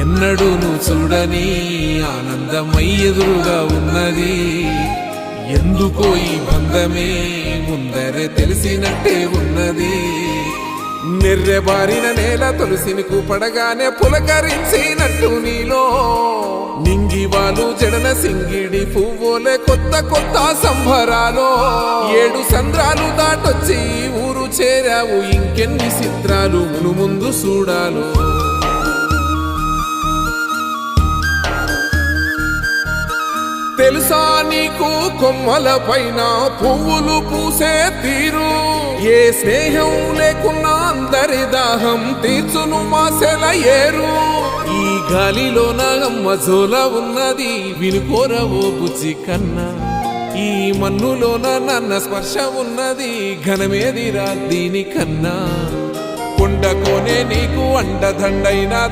ఎన్నడూను చూడని ఆనందమై ఎదురుగా ఉన్నది. ఎందుకో ఈ బంధమే ముందరే తెలిసినట్టే ఉన్నది. నెర్రెబారిన నేల తులసిని కూపడగానే పులకరించినట్టు నీలో నింగివాలు జడన సింగిడి పువ్వులే కొత్త కొత్త సంబరాలో. 7 సంద్రాలు దాటొచ్చి ఊరు చేరావు, ఇంకెన్ని చిత్రాలు మును ముందు చూడాలో. తెలుసా నీకు కొమ్మల పైన పువ్వులు పూసే తీరు? ఏ స్నేహం లేకున్నా అందరి దాహం తీర్చును మాసెల ఏరు. ఈ గాలిలోన అమ్మజోల ఉన్నది, వినుకోరవో బుజ్జి కన్నా. ఈ మన్నులోన నన్న స్పర్శ ఉన్నది, ఘనమేదిరా దీనికన్నా. కొండకోనే నీకు అండదండైనది.